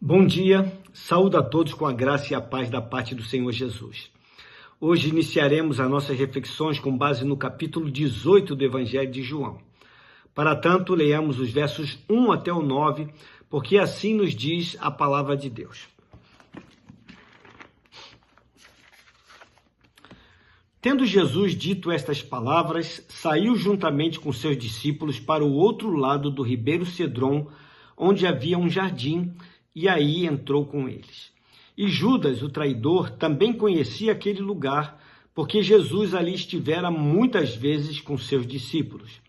Bom dia, saúdo a todos com a graça e a paz da parte do Senhor Jesus. Hoje iniciaremos as nossas reflexões com base no capítulo 18 do Evangelho de João. Para tanto, leiamos os versos 1 até o 9, porque assim nos diz a palavra de Deus. Tendo Jesus dito estas palavras, saiu juntamente com seus discípulos para o outro lado do ribeiro Cedron, onde havia um jardim, e aí entrou com eles. E Judas, o traidor, também conhecia aquele lugar, porque Jesus ali estivera muitas vezes com seus discípulos.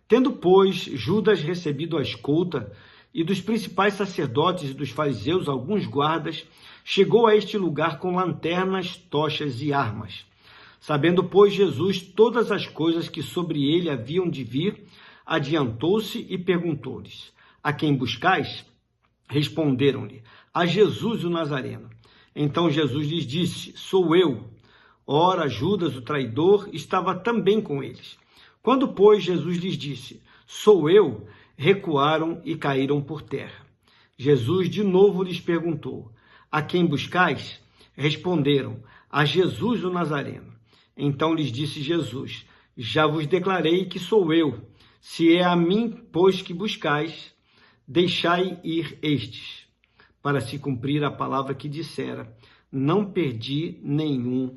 Tendo, pois, Judas recebido a escolta, e dos principais sacerdotes e dos fariseus alguns guardas, chegou a este lugar com lanternas, tochas e armas. Sabendo, pois, Jesus todas as coisas que sobre ele haviam de vir, adiantou-se e perguntou-lhes: A quem buscais? Responderam-lhe: A Jesus o Nazareno. Então Jesus lhes disse: Sou eu. Ora, Judas, o traidor, estava também com eles. Quando, pois, Jesus lhes disse: Sou eu, recuaram e caíram por terra. Jesus de novo lhes perguntou: A quem buscais? Responderam: A Jesus o Nazareno. Então lhes disse Jesus: Já vos declarei que sou eu. Se é a mim, pois, que buscais, deixai ir estes, para se cumprir a palavra que dissera: Não perdi nenhum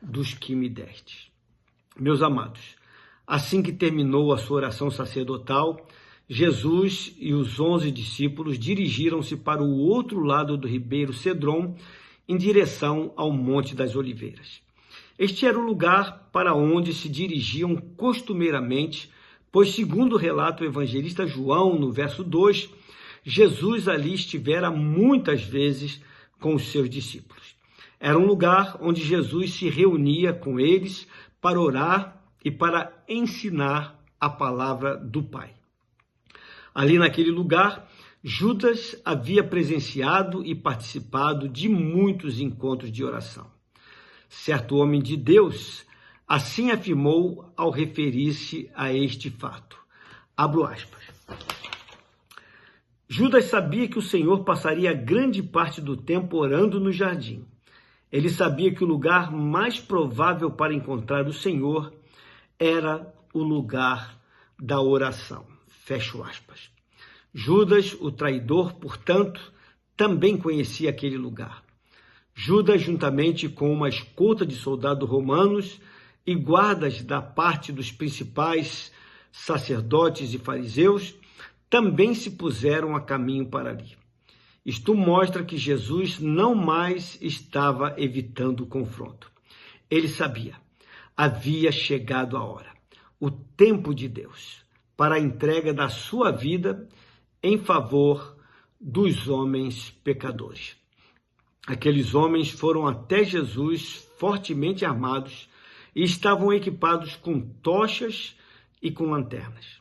dos que me destes. Meus amados, assim que terminou a sua oração sacerdotal, Jesus e os 11 discípulos dirigiram-se para o outro lado do ribeiro Cedron, em direção ao Monte das Oliveiras. Este era o lugar para onde se dirigiam costumeiramente, pois, segundo relata o evangelista João, no verso 2, Jesus ali estivera muitas vezes com os seus discípulos. Era um lugar onde Jesus se reunia com eles para orar e para ensinar a palavra do Pai. Ali naquele lugar, Judas havia presenciado e participado de muitos encontros de oração. Certo homem de Deus assim afirmou ao referir-se a este fato. Abro aspas. Judas sabia que o Senhor passaria grande parte do tempo orando no jardim. Ele sabia que o lugar mais provável para encontrar o Senhor era o lugar da oração. Fecho aspas. Judas, o traidor, portanto, também conhecia aquele lugar. Judas, juntamente com uma escolta de soldados romanos e guardas da parte dos principais sacerdotes e fariseus, também se puseram a caminho para ali. Isto mostra que Jesus não mais estava evitando o confronto. Ele sabia, havia chegado a hora, o tempo de Deus, para a entrega da sua vida em favor dos homens pecadores. Aqueles homens foram até Jesus fortemente armados e estavam equipados com tochas e com lanternas.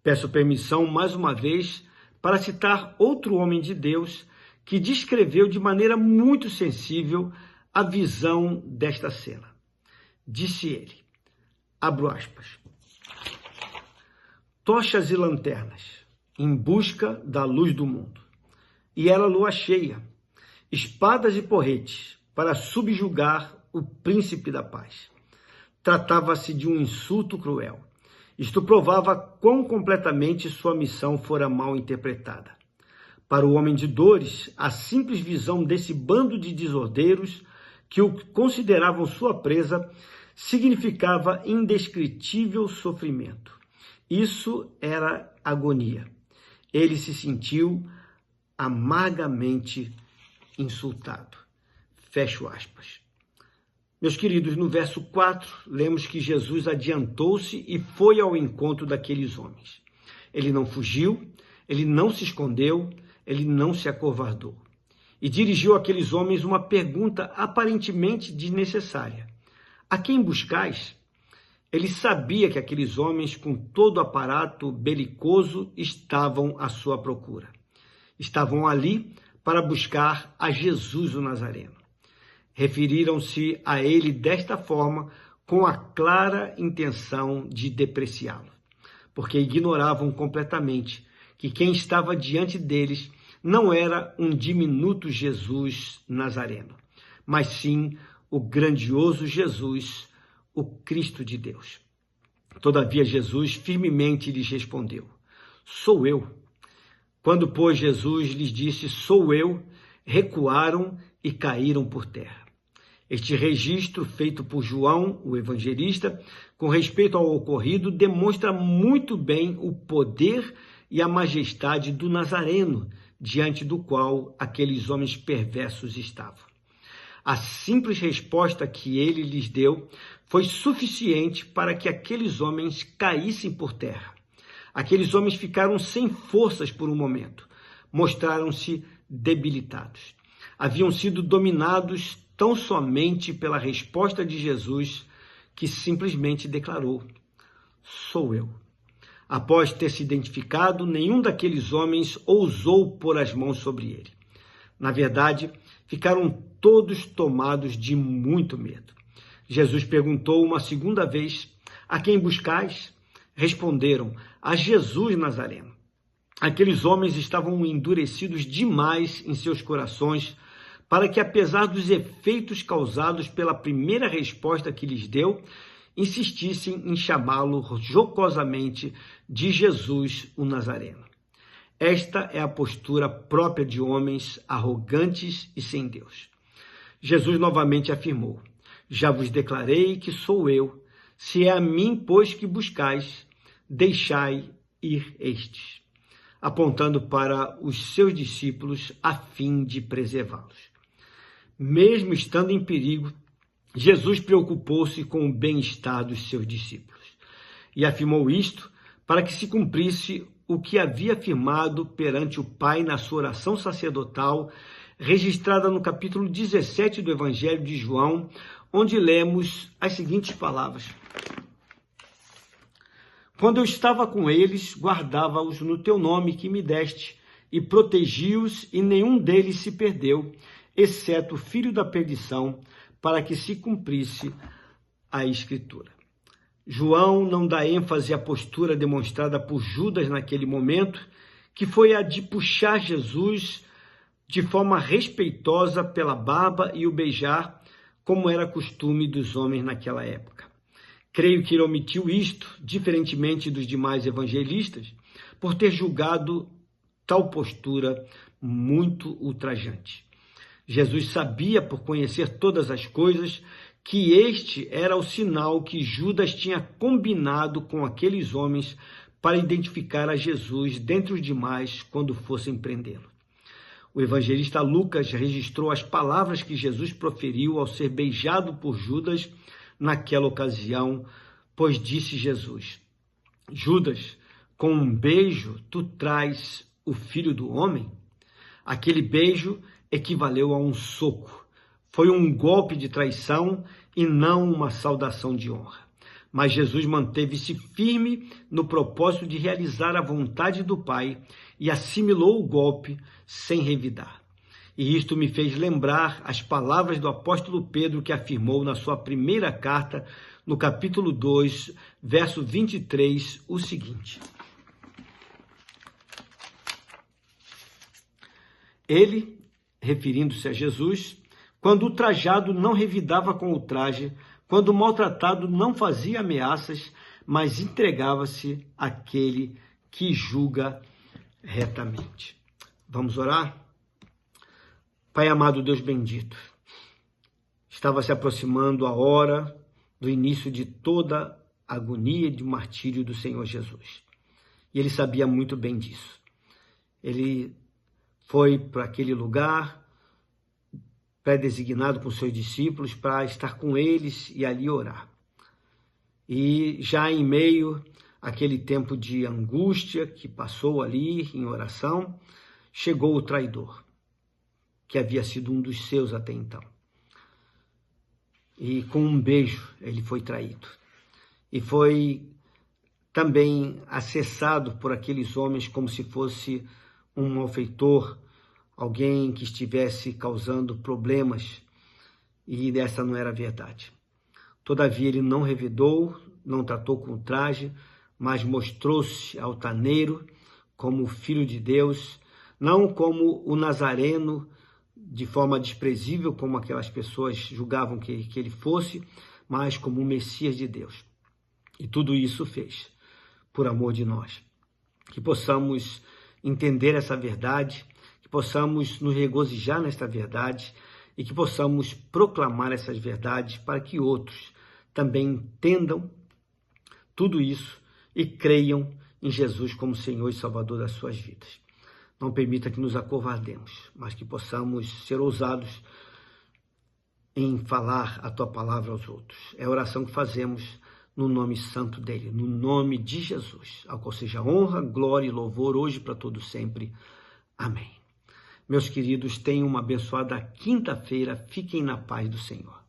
Peço permissão, mais uma vez, para citar outro homem de Deus que descreveu de maneira muito sensível a visão desta cena. Disse ele, abro aspas, tochas e lanternas, em busca da luz do mundo. E era lua cheia, espadas e porretes, para subjugar o príncipe da paz. Tratava-se de um insulto cruel. Isto provava quão completamente sua missão fora mal interpretada. Para o homem de dores, a simples visão desse bando de desordeiros que o consideravam sua presa significava indescritível sofrimento. Isso era agonia. Ele se sentiu amargamente insultado. Fecho aspas. Meus queridos, no verso 4, lemos que Jesus adiantou-se e foi ao encontro daqueles homens. Ele não fugiu, ele não se escondeu, ele não se acovardou. E dirigiu àqueles homens uma pergunta aparentemente desnecessária. A quem buscais? Ele sabia que aqueles homens, com todo o aparato belicoso, estavam à sua procura. Estavam ali para buscar a Jesus o Nazareno. Referiram-se a ele desta forma com a clara intenção de depreciá-lo, porque ignoravam completamente que quem estava diante deles não era um diminuto Jesus Nazareno, mas sim o grandioso Jesus, o Cristo de Deus. Todavia Jesus firmemente lhes respondeu: sou eu. Quando, pois, Jesus lhes disse: sou eu, recuaram e caíram por terra. Este registro feito por João, o evangelista, com respeito ao ocorrido, demonstra muito bem o poder e a majestade do Nazareno, diante do qual aqueles homens perversos estavam. A simples resposta que ele lhes deu foi suficiente para que aqueles homens caíssem por terra. Aqueles homens ficaram sem forças por um momento, mostraram-se debilitados. Haviam sido dominados tão somente pela resposta de Jesus, que simplesmente declarou: sou eu. Após ter se identificado, nenhum daqueles homens ousou pôr as mãos sobre ele. Na verdade, ficaram todos tomados de muito medo. Jesus perguntou uma segunda vez: a quem buscais? Responderam: a Jesus Nazareno. Aqueles homens estavam endurecidos demais em seus corações para que, apesar dos efeitos causados pela primeira resposta que lhes deu, insistissem em chamá-lo jocosamente de Jesus o Nazareno. Esta é a postura própria de homens arrogantes e sem Deus. Jesus novamente afirmou: já vos declarei que sou eu. Se é a mim, pois, que buscais, deixai ir estes, apontando para os seus discípulos a fim de preservá-los. Mesmo estando em perigo, Jesus preocupou-se com o bem-estar dos seus discípulos e afirmou isto para que se cumprisse o que havia afirmado perante o Pai na sua oração sacerdotal, registrada no capítulo 17 do Evangelho de João, onde lemos as seguintes palavras: quando eu estava com eles, guardava-os no teu nome que me deste, e protegi-os, e nenhum deles se perdeu, exceto o filho da perdição, para que se cumprisse a Escritura. João não dá ênfase à postura demonstrada por Judas naquele momento, que foi a de puxar Jesus de forma respeitosa pela barba e o beijar, como era costume dos homens naquela época. Creio que ele omitiu isto, diferentemente dos demais evangelistas, por ter julgado tal postura muito ultrajante. Jesus sabia, por conhecer todas as coisas, que este era o sinal que Judas tinha combinado com aqueles homens para identificar a Jesus dentre os demais quando fossem prendê-lo. O evangelista Lucas registrou as palavras que Jesus proferiu ao ser beijado por Judas naquela ocasião, pois disse Jesus: Judas, com um beijo tu traz o Filho do Homem? Aquele beijo equivaleu a um soco. Foi um golpe de traição e não uma saudação de honra. Mas Jesus manteve-se firme no propósito de realizar a vontade do Pai e assimilou o golpe sem revidar. E isto me fez lembrar as palavras do apóstolo Pedro, que afirmou na sua primeira carta, no capítulo 2, verso 23, o seguinte: ele, referindo-se a Jesus, quando ultrajado não revidava com ultraje, quando maltratado não fazia ameaças, mas entregava-se àquele que julga retamente. Vamos orar? Pai amado, Deus bendito, estava se aproximando a hora do início de toda a agonia de martírio do Senhor Jesus. E ele sabia muito bem disso. Ele foi para aquele lugar pré-designado com seus discípulos para estar com eles e ali orar. E já em meio àquele tempo de angústia que passou ali em oração, chegou o traidor, que havia sido um dos seus até então. E com um beijo ele foi traído. E foi também acessado por aqueles homens como se fosse um malfeitor, alguém que estivesse causando problemas, e essa não era a verdade. Todavia ele não revidou, não tratou com ultraje, mas mostrou-se altaneiro como o Filho de Deus, não como o Nazareno, de forma desprezível, como aquelas pessoas julgavam que ele fosse, mas como o Messias de Deus. E tudo isso fez por amor de nós. Que possamos entender essa verdade, que possamos nos regozijar nesta verdade e que possamos proclamar essas verdades para que outros também entendam tudo isso e creiam em Jesus como Senhor e Salvador das suas vidas. Não permita que nos acovardemos, mas que possamos ser ousados em falar a Tua palavra aos outros. É a oração que fazemos no nome santo dele, no nome de Jesus, ao qual seja honra, glória e louvor hoje para todos sempre. Amém. Meus queridos, tenham uma abençoada quinta-feira. Fiquem na paz do Senhor.